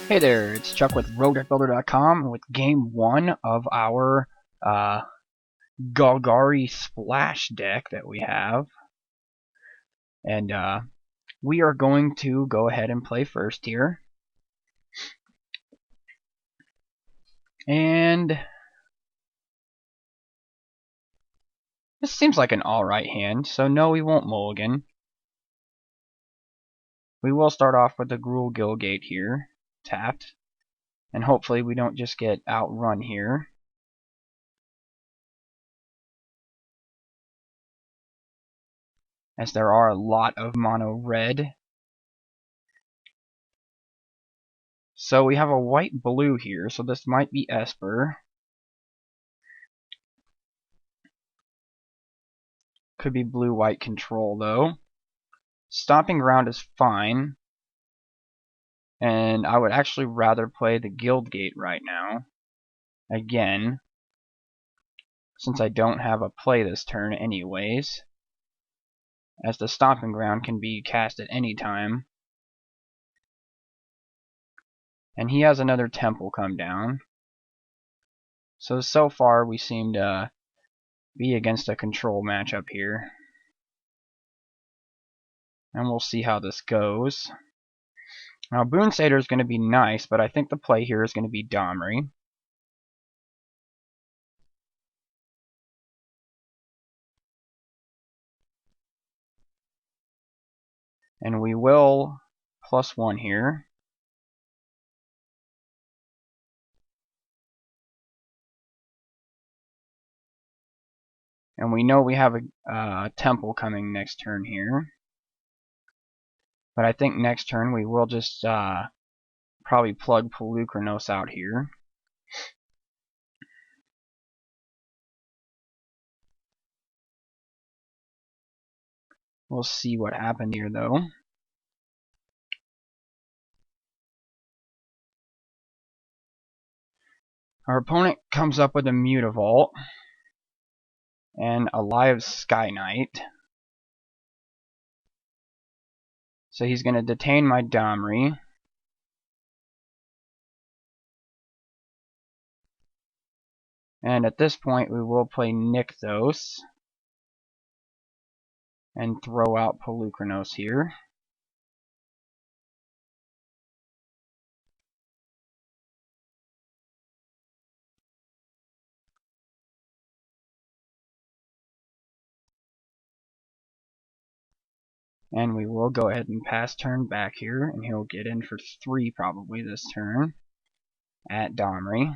Hey there, it's Chuck with RoadDeckBuilder.com with game 1 of our Golgari splash deck that we have. And we are going to go ahead and play first here. And this seems like an alright hand, so no, we won't mulligan. We will start off with the Gruul Gilgate here, tapped. And hopefully we don't just get outrun here. As there are a lot of mono red. So we have a white blue here, so this might be Esper. Could be blue-white control though. Stomping Ground is fine. And I would actually rather play the Guildgate right now. Again. Since I don't have a play this turn anyways. As the Stomping Ground can be cast at any time. And he has another Temple come down. So far we seem to be against a control matchup here. And we'll see how this goes. Now Boon Satyr is going to be nice, but I think the play here is going to be Domri. And we will +1 here. And we know we have a temple coming next turn here. But I think next turn we will just probably plug Polukranos out here. We'll see what happened here though. Our opponent comes up with a Mutavault and a live Sky Knight. So he's going to detain my Domri. And at this point we will play Nykthos and throw out Polukranos here. And we will go ahead and pass turn back here, and he'll get in for 3 probably this turn at Domri.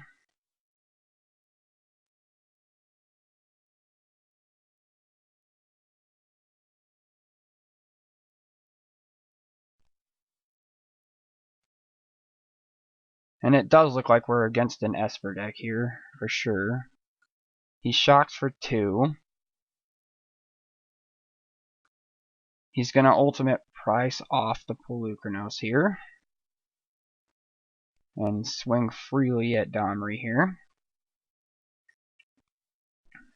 And it does look like we're against an Esper deck here, for sure. He shocks for 2. He's going to ultimate price off the Polukranos here. And swing freely at Domri here.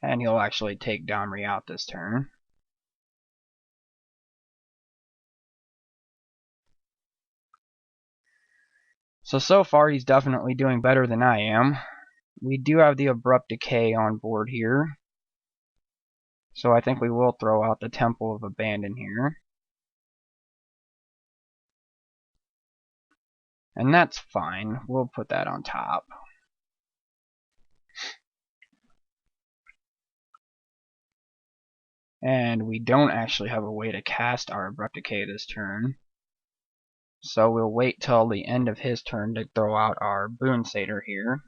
And he'll actually take Domri out this turn. So far he's definitely doing better than I am. We do have the Abrupt Decay on board here. So I think we will throw out the Temple of Abandon here. And that's fine. We'll put that on top. And we don't actually have a way to cast our Abrupt Decay this turn. So we'll wait till the end of his turn to throw out our Boon Satyr here.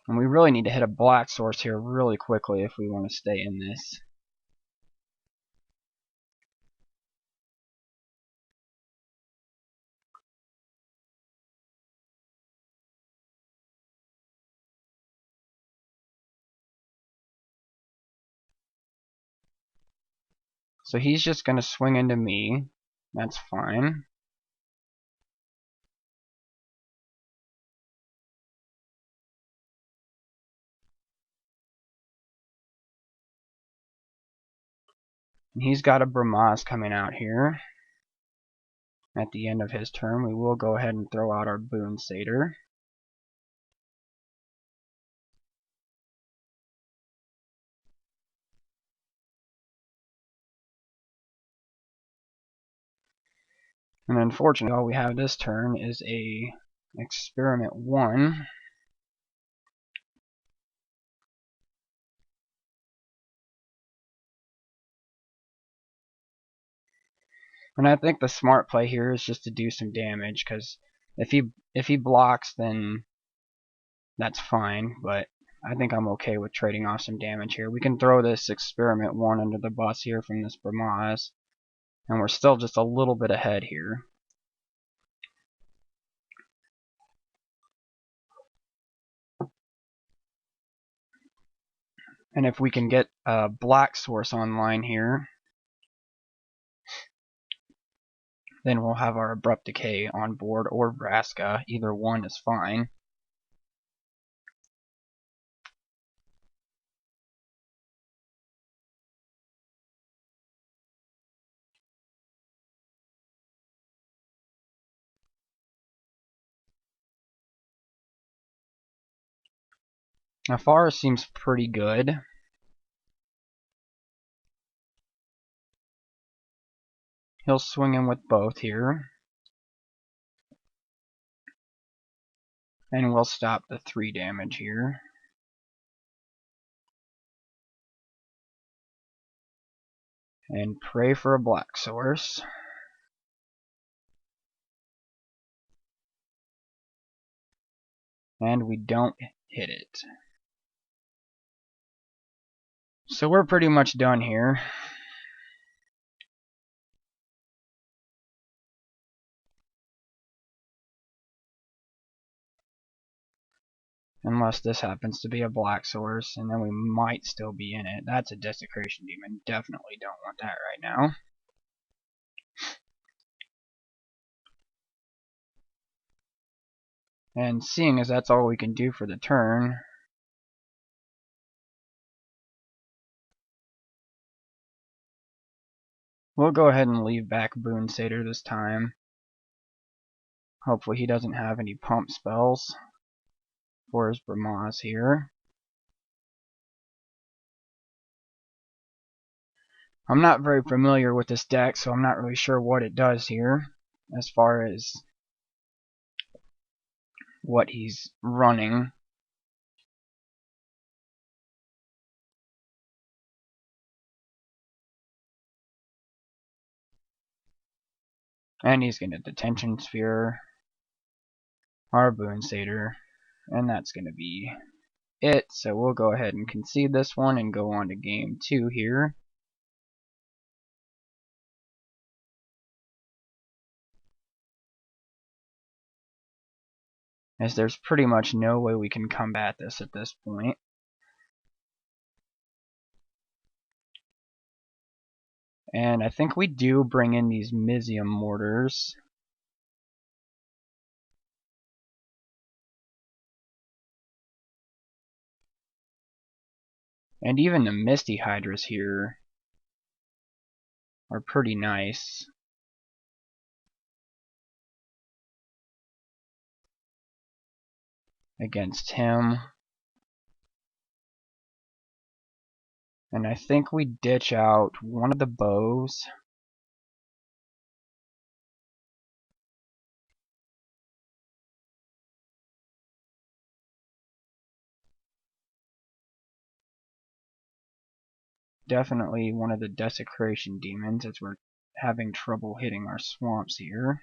And we really need to hit a black source here really quickly if we want to stay in this. So he's just going to swing into me. That's fine. And he's got a Brahmas coming out here. At the end of his turn, we will go ahead and throw out our Boon Satyr. And unfortunately, all we have this turn is a Experiment 1. And I think the smart play here is just to do some damage, because if he blocks, then that's fine, but I think I'm okay with trading off some damage here. We can throw this Experiment 1 under the bus here from this Brahmas, and we're still just a little bit ahead here. And if we can get a black source online here, then we'll have our Abrupt Decay on board, or Vraska. Either one is fine. Now, Forest seems pretty good. He'll swing in with both here. And we'll stop the 3 damage here. And pray for a black source. And we don't hit it. So we're pretty much done here. Unless this happens to be a black source, and then we might still be in it. That's a Desecration Demon. Definitely don't want that right now. And seeing as that's all we can do for the turn, we'll go ahead and leave back Boon Satyr this time. Hopefully he doesn't have any pump spells for his Brahmas here. I'm not very familiar with this deck, so I'm not really sure what it does here as far as what he's running. And he's going to Detention Sphere our Boon Satyr, and that's going to be it. So we'll go ahead and concede this one and go on to game 2 here. As there's pretty much no way we can combat this at this point. And I think we do bring in these Mizzium Mortars. And even the Misty Hydras here are pretty nice. Against him. And I think we ditch out one of the bows. Definitely one of the Desecration Demons, as we're having trouble hitting our swamps here.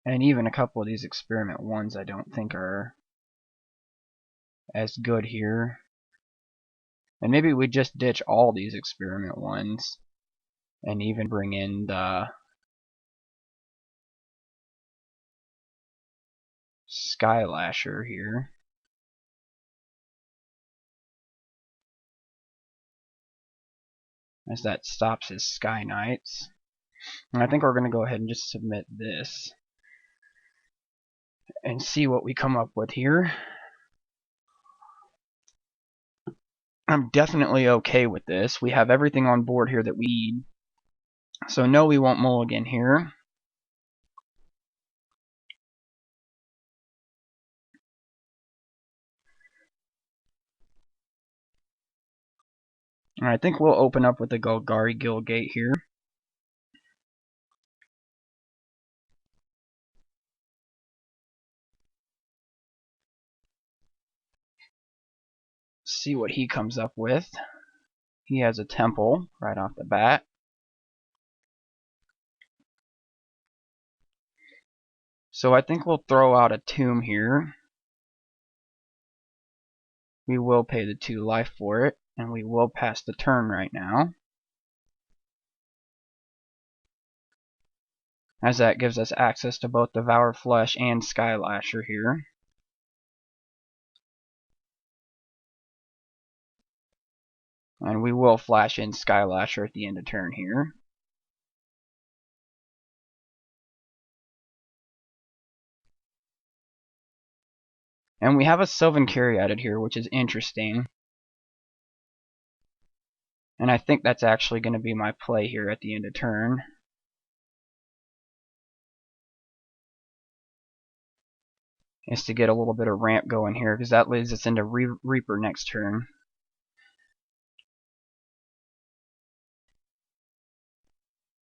And even a couple of these Experiment 1s I don't think are as good here. And maybe we just ditch all these Experiment 1s and even bring in the Skylasher here. As that stops his Sky Knights. And I think we're going to go ahead and just submit this and see what we come up with here. I'm definitely okay with this. We have everything on board here that we need. So no, we won't mulligan here. And I think we'll open up with the Golgari Guildgate here. See what he comes up with. He has a temple right off the bat. So I think we'll throw out a tomb here. We will pay the 2 life for it, and we will pass the turn right now, as that gives us access to both Devour Flesh and Skylasher here. And we will flash in Skylasher at the end of turn here. And we have a Sylvan Caryatid here, which is interesting. And I think that's actually going to be my play here at the end of turn. Is to get a little bit of ramp going here, because that leads us into Reaper next turn.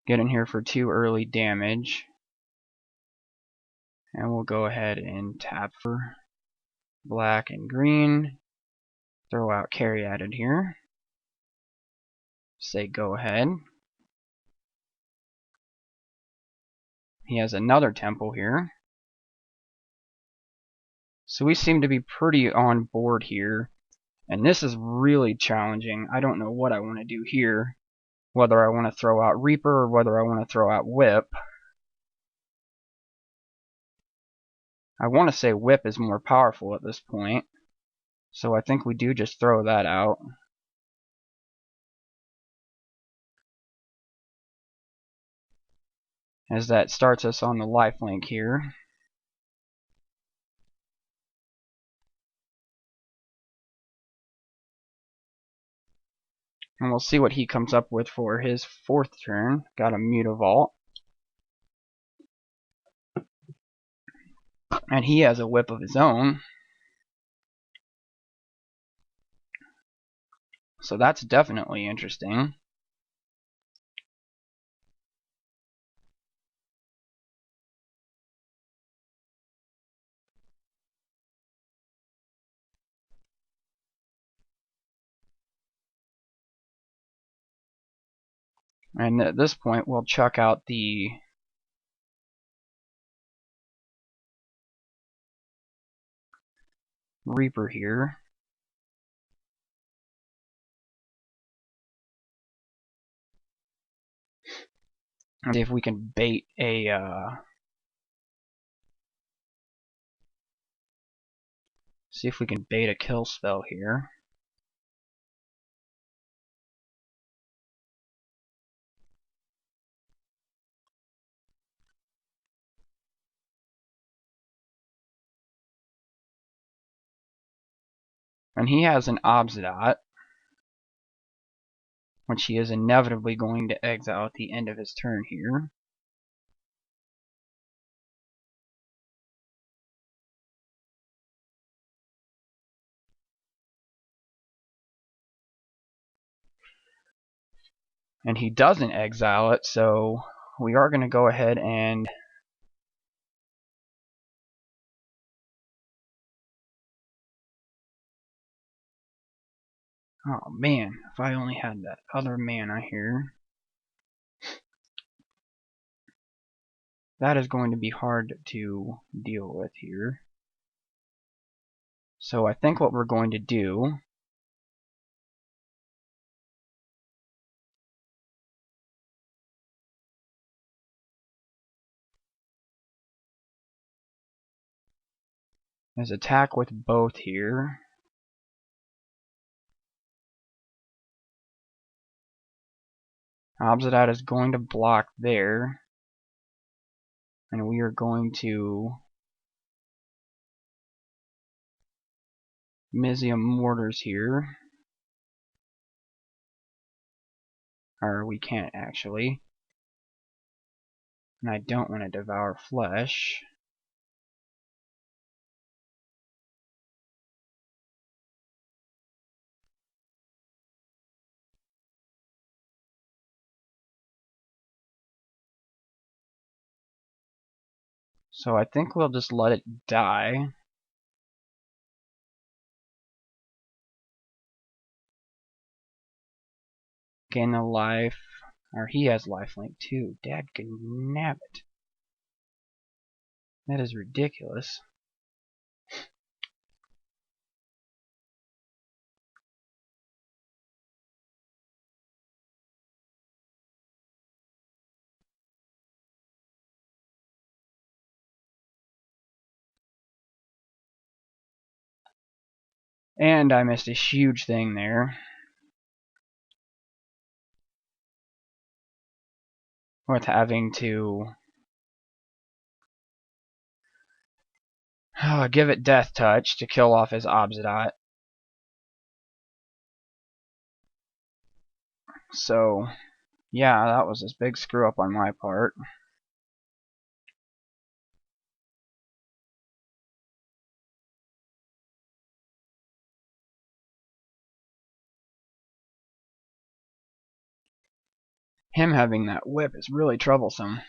Get in here for 2 early damage. And we'll go ahead and tap for black and green. Throw out Caryatid here. Say go ahead. He has another temple here. So we seem to be pretty on board here. And this is really challenging. I don't know what I want to do here. Whether I want to throw out Reaper or whether I want to throw out Whip. I want to say Whip is more powerful at this point. So I think we do just throw that out. As that starts us on the lifelink here. And we'll see what he comes up with for his 4th turn. Got a Mutavault. And he has a Whip of his own. So that's definitely interesting. And at this point, we'll chuck out the Reaper here. And see if we can bait a kill spell here. And he has an Obsidian, which he is inevitably going to exile at the end of his turn here. And he doesn't exile it, so we are going to go ahead and oh man, if I only had that other mana here. That is going to be hard to deal with here. So I think what we're going to do is attack with both here. Obsidian is going to block there. And we are going to Mizzium Mortars here. Or we can't actually. And I don't want to devour flesh. So I think we'll just let it die. Gain the life. Or he has lifelink too. Dadnabbit. That is ridiculous. And I missed a huge thing there. With having to give it Death Touch to kill off his Obsidian. So, yeah, that was this big screw up on my part. Him having that whip is really troublesome.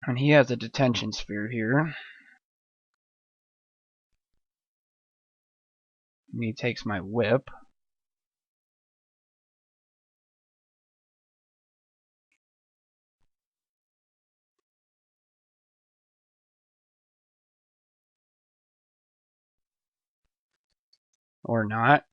And he has a detention sphere here. And he takes my whip. Or not.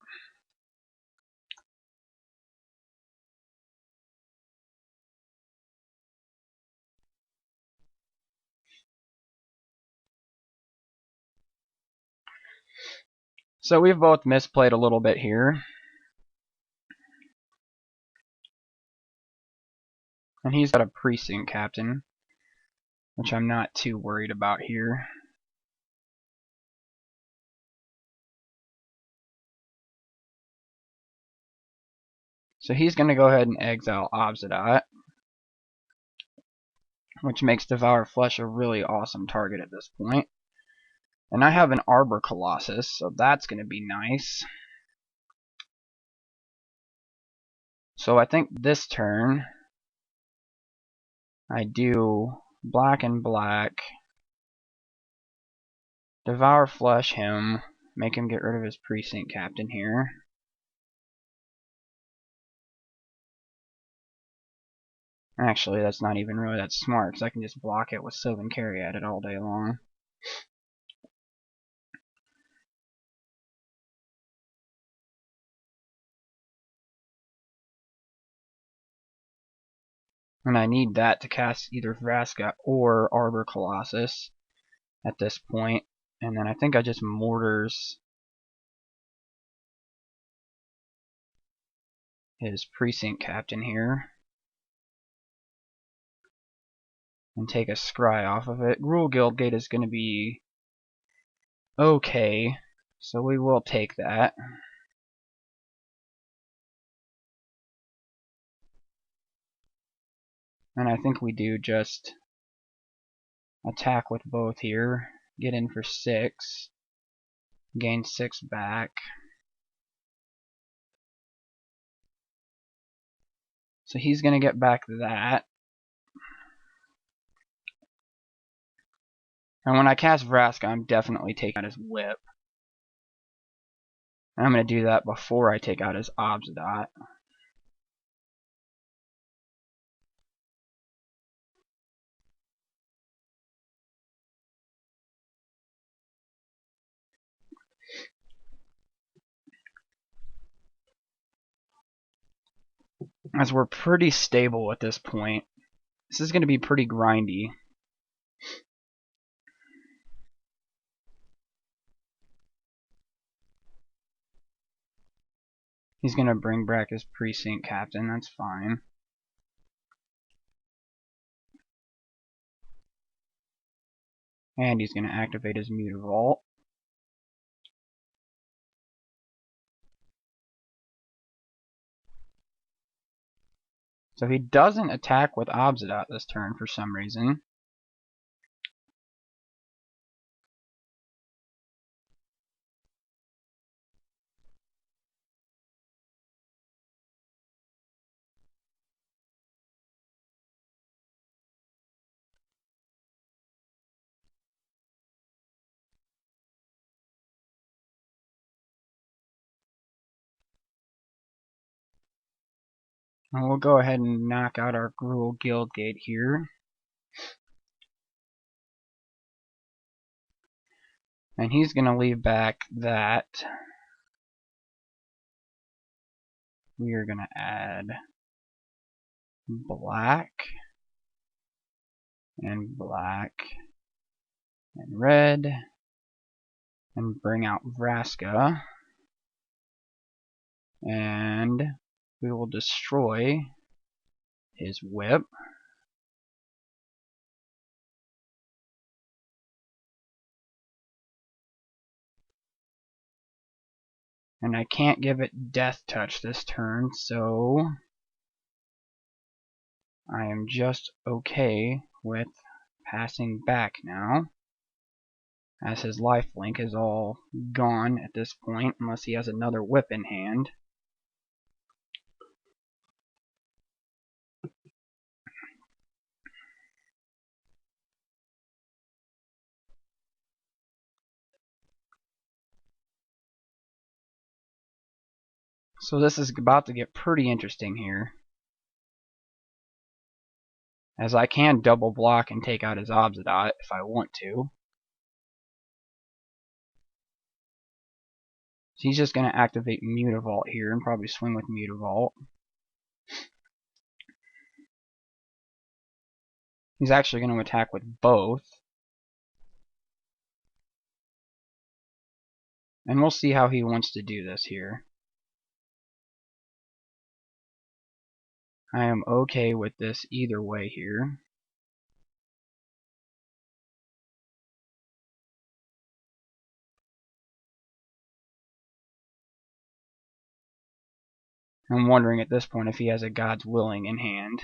So we've both misplayed a little bit here. And he's got a precinct captain, which I'm not too worried about here. So he's going to go ahead and exile Obsidian, which makes Devour Flesh a really awesome target at this point. And I have an Arbor Colossus, so that's going to be nice. So I think this turn I do black and black, Devour Flesh him, make him get rid of his precinct captain here. Actually, that's not even really that smart, because I can just block it with Sylvan Carry at it all day long. And I need that to cast either Vraska or Arbor Colossus at this point. And then I think I just Mortars his precinct captain here. And take a scry off of it. Gruul Guildgate is going to be okay, so we will take that. And I think we do just attack with both here, get in for 6, gain 6 back. So he's going to get back that. And when I cast Vraska, I'm definitely taking out his whip. And I'm going to do that before I take out his Obsidian. As we're pretty stable at this point. This is going to be pretty grindy. He's going to bring back his precinct captain, that's fine. And he's going to activate his Mutavault. So he doesn't attack with Obsidian this turn for some reason. And we'll go ahead and knock out our Gruul Guildgate here. And he's going to leave back that. We are going to add black and black and red and bring out Vraska. And we will destroy his whip. And I can't give it Death Touch this turn, so I am just okay with passing back now, as his lifelink is all gone at this point, unless he has another whip in hand. So this is about to get pretty interesting here, as I can double block and take out his Obsidian if I want to. So he's just going to activate Mutavault here and probably swing with Mutavault. He's actually going to attack with both. And we'll see how he wants to do this here. I am okay with this either way here. I'm wondering at this point if he has a God's Willing in hand.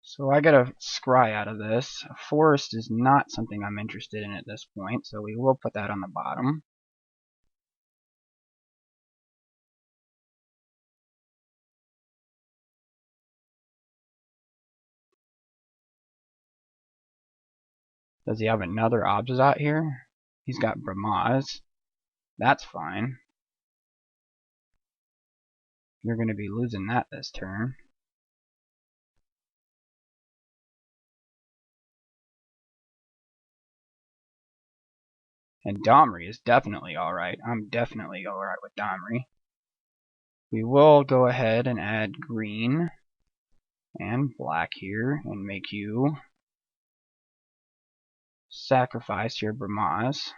So I got a scry out of this. A forest is not something I'm interested in at this point, so we will put that on the bottom. Does he have another Obsidian here? He's got Bramaz. That's fine. You're going to be losing that this turn. And Domri is definitely alright. I'm definitely alright with Domri. We will go ahead and add green and black here and make you sacrifice your Bramaz.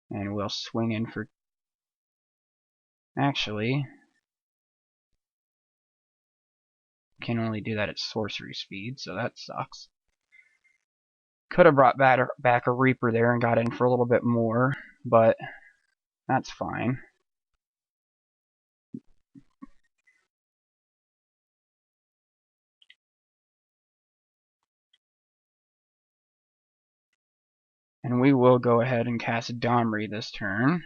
And we'll swing in for... Actually, can only do that at sorcery speed, so that sucks. Could have brought back a Reaper there and got in for a little bit more, but that's fine. And we will go ahead and cast Domri this turn.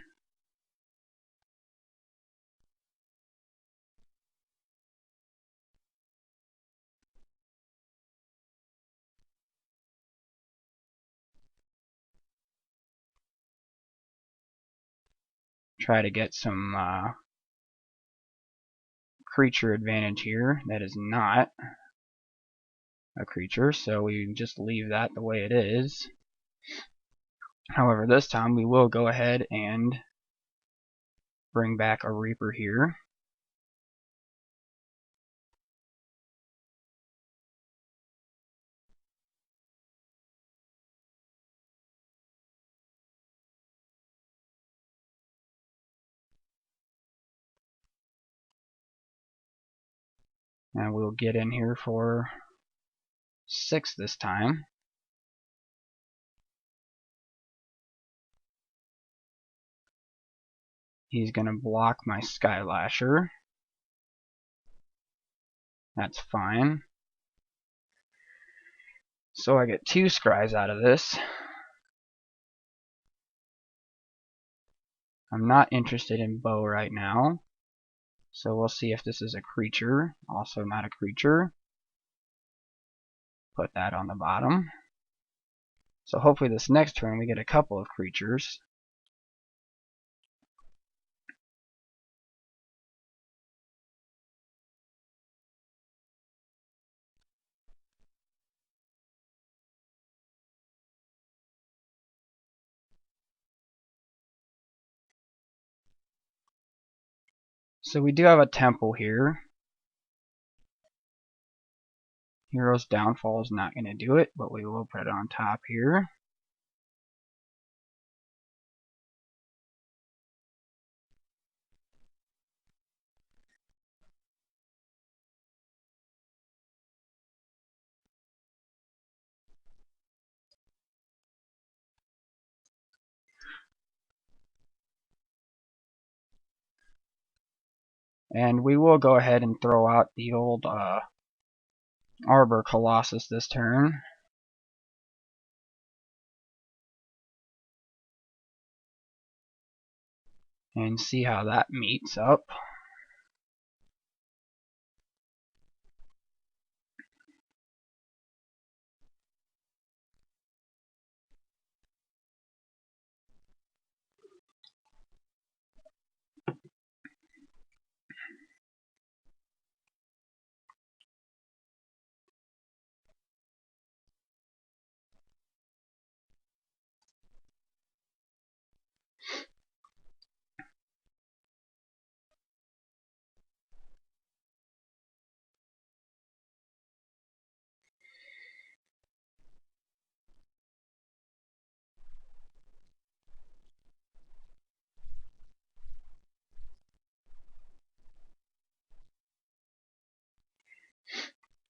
Try to get some creature advantage here. That is not a creature, so we just leave that the way it is. However, this time we will go ahead and bring back a Reaper here. And we'll get in here for 6 this time. He's going to block my Skylasher. That's fine. So I get 2 scries out of this. I'm not interested in bow right now. So we'll see if this is a creature. Also not a creature. Put that on the bottom. So hopefully this next turn we get a couple of creatures. So we do have a temple here. Hero's Downfall is not going to do it, but we will put it on top here. And we will go ahead and throw out the old Arbor Colossus this turn. And see how that meets up.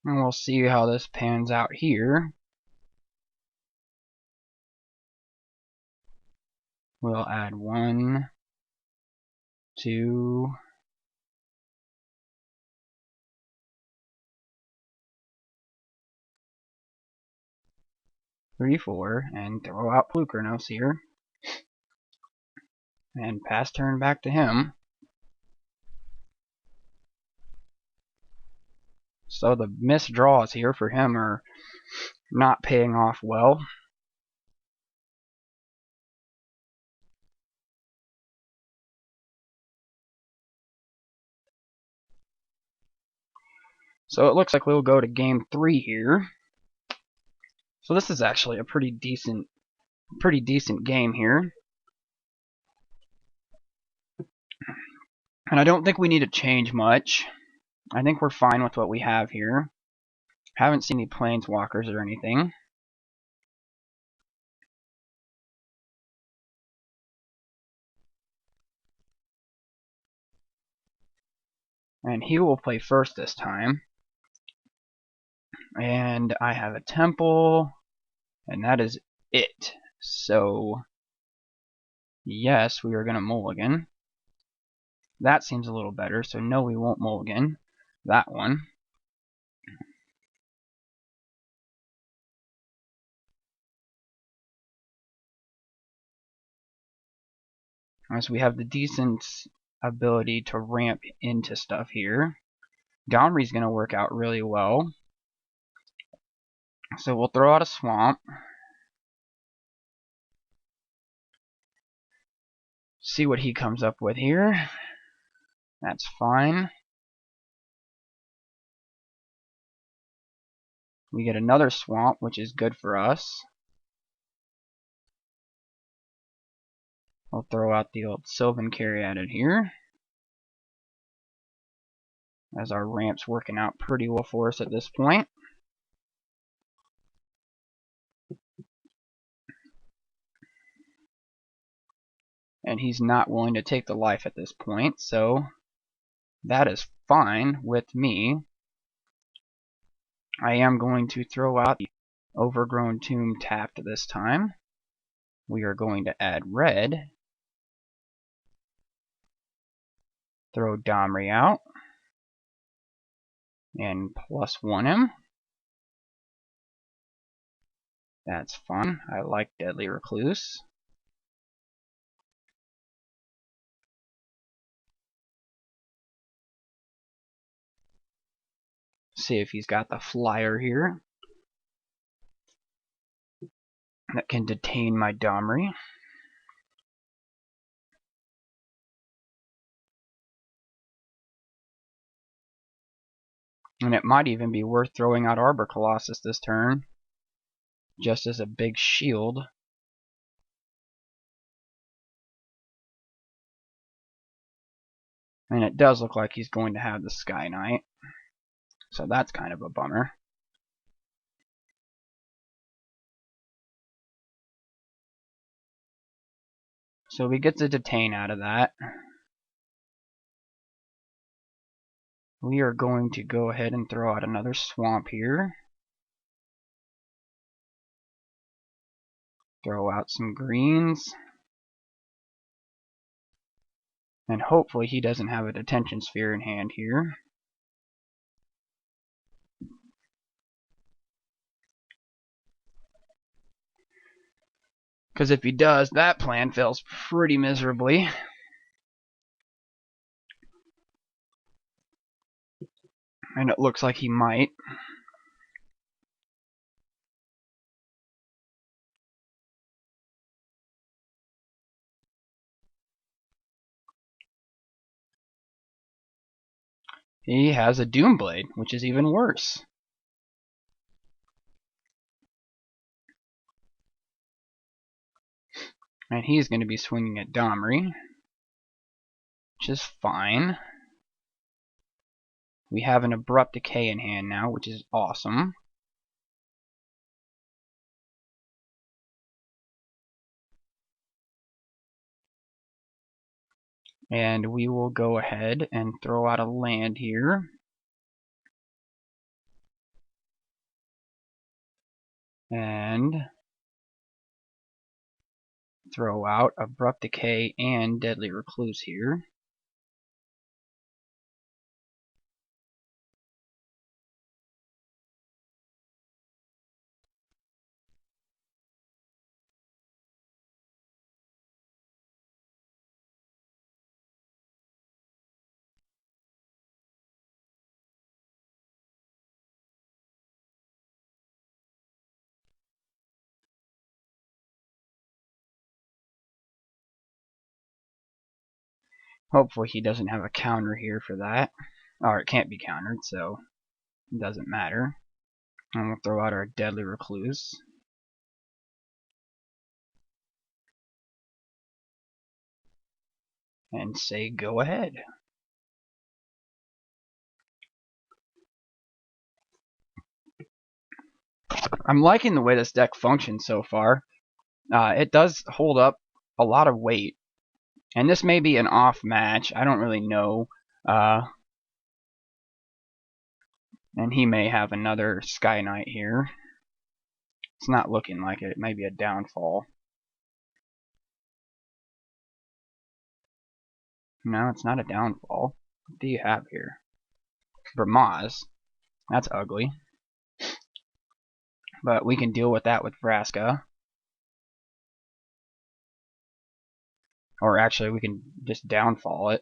And we'll see how this pans out here. We'll add 1, 2, 3, 4, and throw out Polukranos here. And pass turn back to him. So the missed draws here for him are not paying off well. So it looks like we'll go to game 3 here. So this is actually a pretty decent game here. And I don't think we need to change much. I think we're fine with what we have here. Haven't seen any planeswalkers or anything. And he will play first this time. And I have a temple, and that is it. So, yes, we are going to mulligan. That seems a little better, so no, we won't mulligan that one. As we have the decent ability to ramp into stuff here. Domri's going to work out really well. So we'll throw out a swamp. See what he comes up with here. That's fine. We get another swamp, which is good for us. We'll throw out the old Sylvan Caryatid here, as our ramp's working out pretty well for us at this point. And he's not willing to take the life at this point, so that is fine with me. I am going to throw out the Overgrown Tomb tapped this time. We are going to add red. Throw Domri out. And +1 him. That's fun. I like Deadly Recluse. See if he's got the flyer here that can detain my Domri. And it might even be worth throwing out Arbor Colossus this turn, just as a big shield. And it does look like he's going to have the Sky Knight, so that's kind of a bummer. So we get the detain out of that. We are going to go ahead and throw out another swamp here. Throw out some greens. And hopefully he doesn't have a detention sphere in hand here. Because if he does, that plan fails pretty miserably. And it looks like he might. He has a Doomblade, which is even worse. And he's going to be swinging at Domri, which is fine. We have an Abrupt Decay in hand now, which is awesome. And we will go ahead and throw out a land here. And throw out Abrupt Decay and Deadly Recluse here. Hopefully he doesn't have a counter here for that. Or it can't be countered, so it doesn't matter. And we'll throw out our Deadly Recluse. And say go ahead. I'm liking the way this deck functions so far. It does hold up a lot of weight. And this may be an off match. I don't really know. And he may have another Sky Knight here. It's not looking like it. It may be a downfall. No, it's not a downfall. What do you have here? Bramaz. That's ugly. But we can deal with that with Vraska. Or actually, we can just downfall it.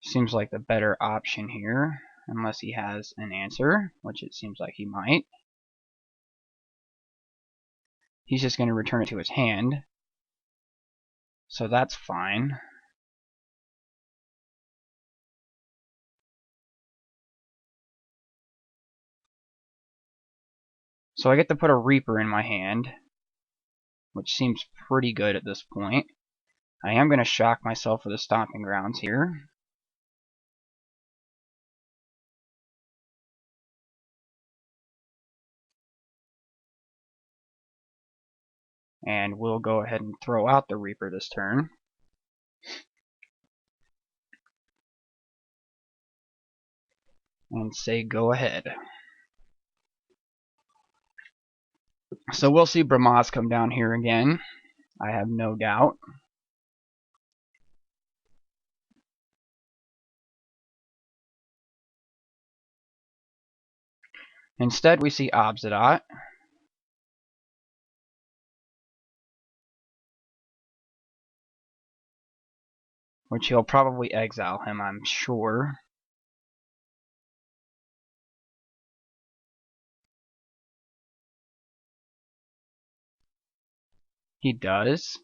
Seems like the better option here. Unless he has an answer, which it seems like he might. He's just going to return it to his hand. So that's fine. So I get to put a Reaper in my hand, which seems pretty good at this point. I am going to shock myself with the Stomping Grounds here. And we'll go ahead and throw out the Reaper this turn. And say go ahead. So we'll see Brahmas come down here again. I have no doubt. Instead, we see Obsidian, which he'll probably exile him, I'm sure. He does.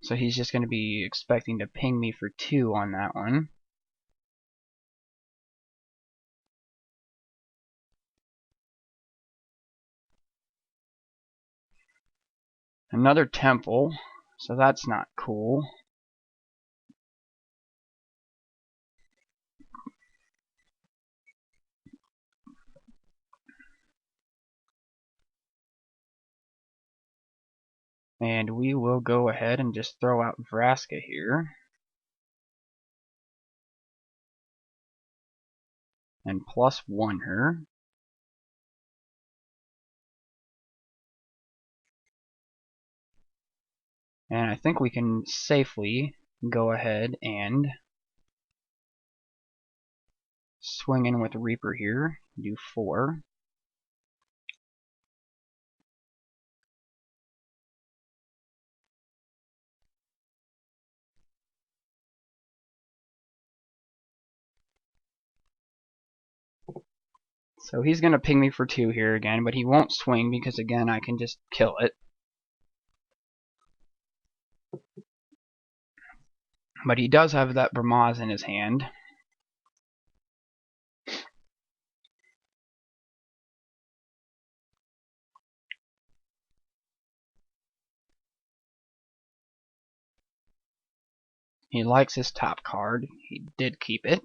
So he's just going to be expecting to ping me for 2 on that one. Another temple, so that's not cool. And we will go ahead and just throw out Vraska here. And +1 her. And I think we can safely go ahead and swing in with Reaper here. Do 4. So he's going to ping me for 2 here again, but he won't swing because, again, I can just kill it. But he does have that Brahmas in his hand. He likes his top card. He did keep it.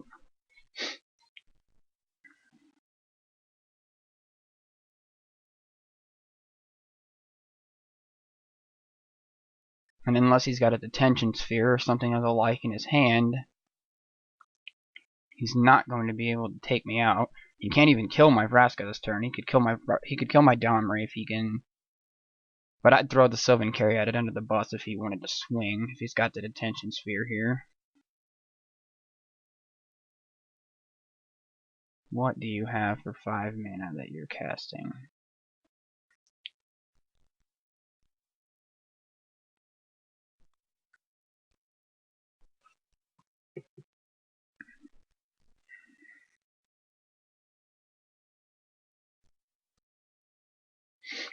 And unless he's got a detention sphere or something of the like in his hand, he's not going to be able to take me out. He can't even kill my Vraska this turn. He could kill my Domri if he can. But I'd throw the Sylvan Carry at it under the bus if he wanted to swing, if he's got the detention sphere here. What do you have for 5 mana that you're casting?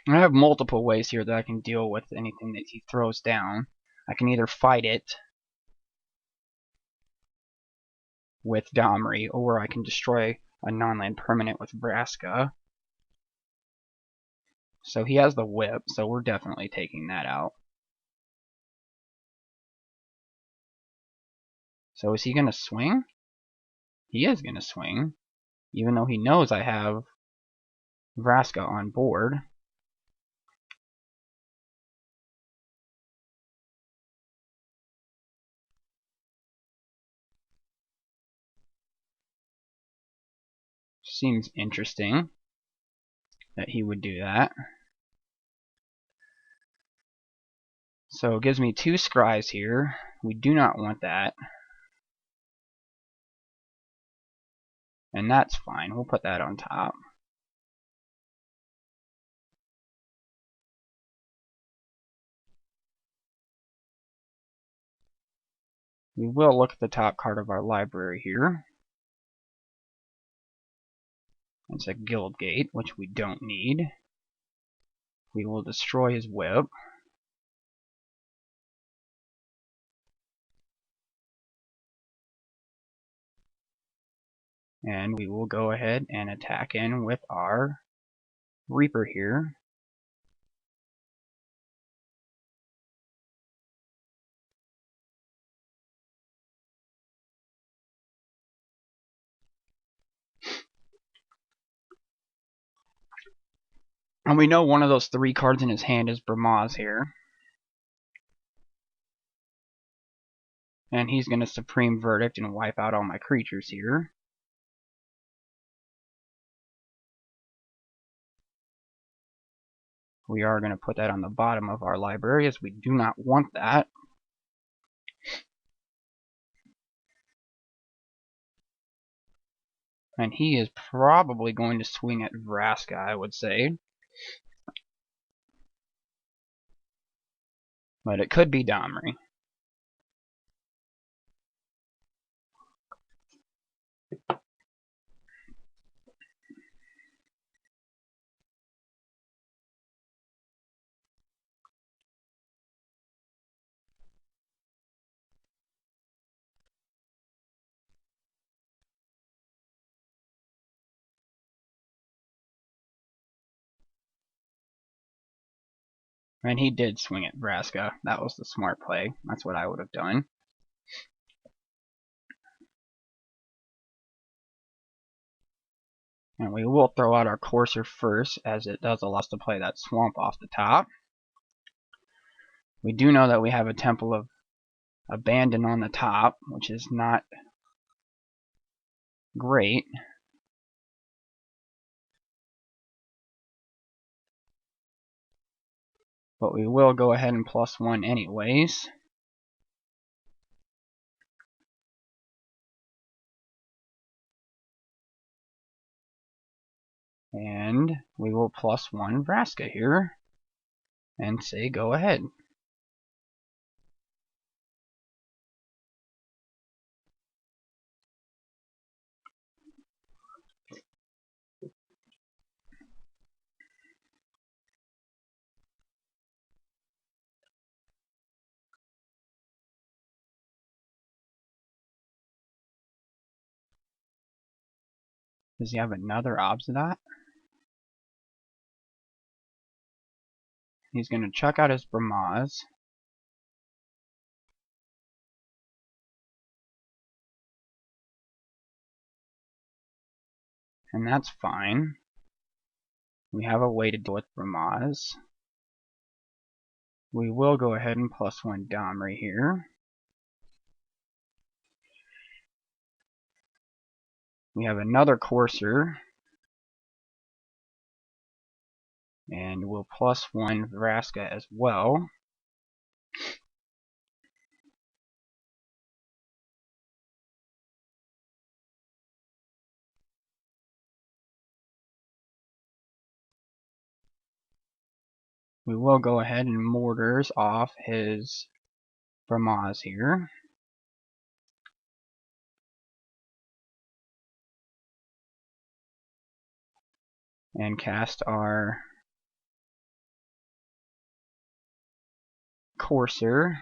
I have multiple ways here that I can deal with anything that he throws down. I can either fight it with Domri, or I can destroy a non-land permanent with Vraska. So he has the whip, so we're definitely taking that out. So is he going to swing? He is going to swing, even though he knows I have Vraska on board. Seems interesting that he would do that. So it gives me 2 scries here. We do not want that. And that's fine. We'll put that on top. We will look at the top card of our library here. It's a Guild Gate, which we don't need. We will destroy his whip. And we will go ahead and attack in with our Reaper here. And we know one of those 3 cards in his hand is Bramaz here. And he's going to Supreme Verdict and wipe out all my creatures here. We are going to put that on the bottom of our library, as we do not want that. And he is probably going to swing at Vraska, I would say. But it could be Domri. And he did swing at Vraska. That was the smart play. That's what I would have done. And we will throw out our Courser first, as it does allow us to play that Swamp off the top. We do know that we have a Temple of Abandon on the top, which is not great. But we will go ahead and +1 anyways. And we will +1 Vraska here. And say go ahead. Does he have another Obsidian? He's going to chuck out his Bramaz. And that's fine. We have a way to deal with Bramaz. We will go ahead and +1 Domri here. We have another Courser. And we'll +1 Vraska as well. We will go ahead and Mortars off his Bramaz here. And cast our Courser.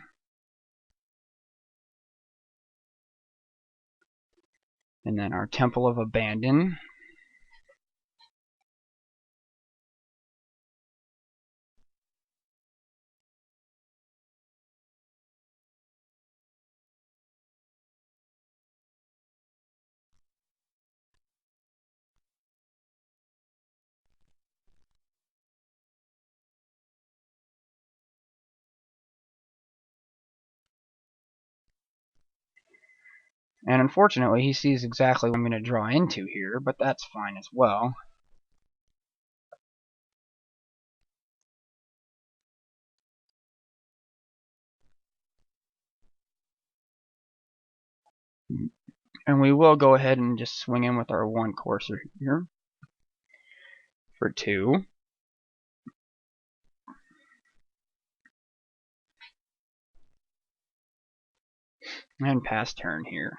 And then our Temple of Abandon. And unfortunately, he sees exactly what I'm going to draw into here, but that's fine as well. And we will go ahead and just swing in with our 1 Courser here for 2. And pass turn here.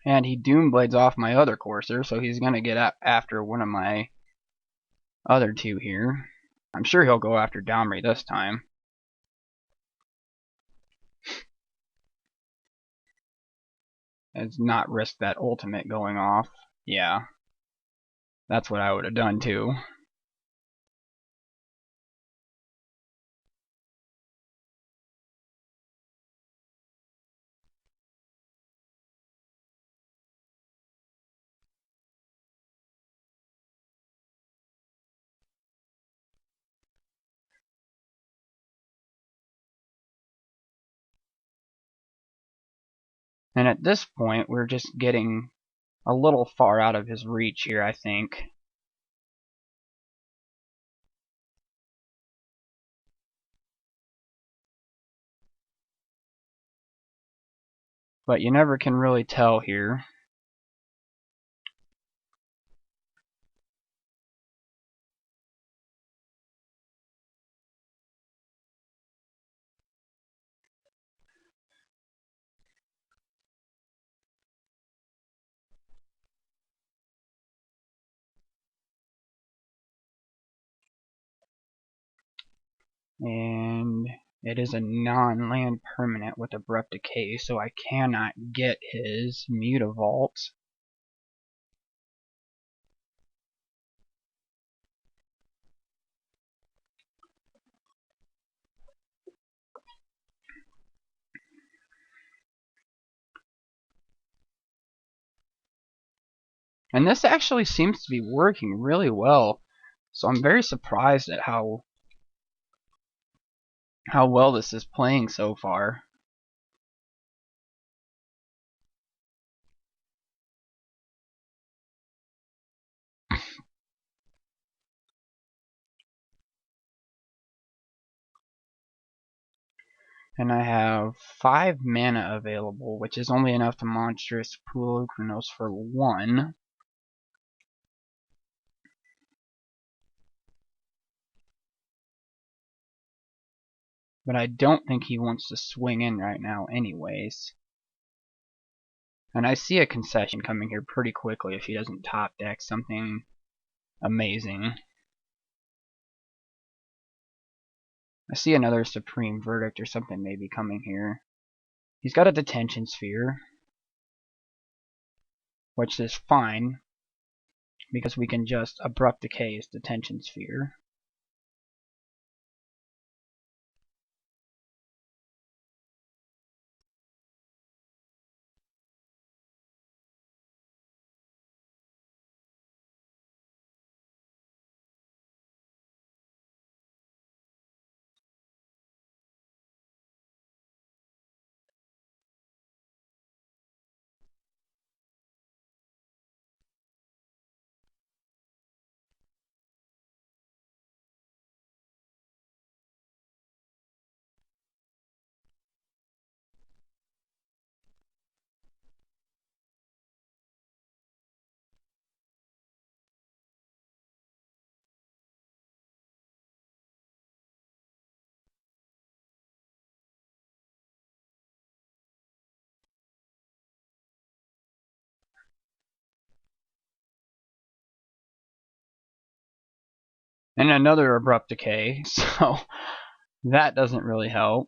And he Doomblades off my other Courser, so he's going to get after one of my other 2 here. I'm sure he'll go after Domri this time. And not risk that ultimate going off. Yeah. That's what I would have done too. And at this point, we're just getting a little far out of his reach here, I think. But you never can really tell here. And it is a non-land permanent with abrupt decay, so I cannot get his Mutavault. And this actually seems to be working really well. So I'm very surprised at how well this is playing so far. And I have 5 mana available, which is only enough to monstrous Polukranos for 1. But I don't think he wants to swing in right now anyways. And I see a concession coming here pretty quickly if he doesn't top deck something amazing. I see another Supreme Verdict or something maybe coming here. He's got a Detention Sphere, which is fine, because we can just Abrupt Decay his Detention Sphere. And another Abrupt Decay, so that doesn't really help.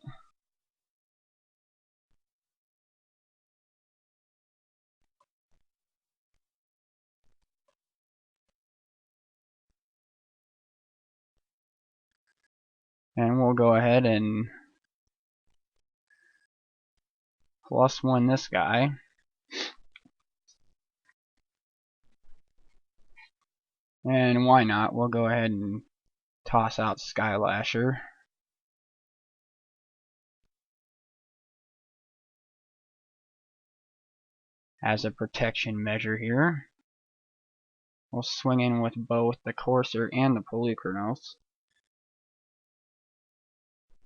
And we'll go ahead and +1 this guy. And why not? We'll go ahead and toss out Skylasher. As a protection measure here. We'll swing in with both the Courser and the Polukranos,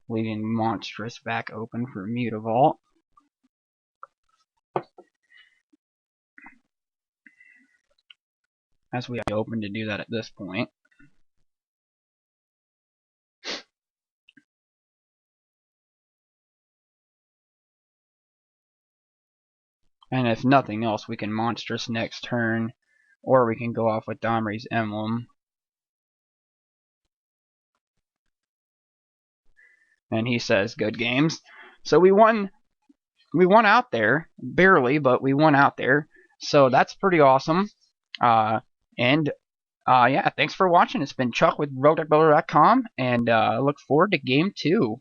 leaving Monstrous back open for Mutavault. As we have open to do that at this point. And if nothing else, we can Monstrous next turn, or we can go off with Domri's Emblem. And he says, good games. So we won out there, barely, but we won out there. So that's pretty awesome. Yeah, thanks for watching. It's been Chuck with RogueDeckBuilder.com, and look forward to Game 2.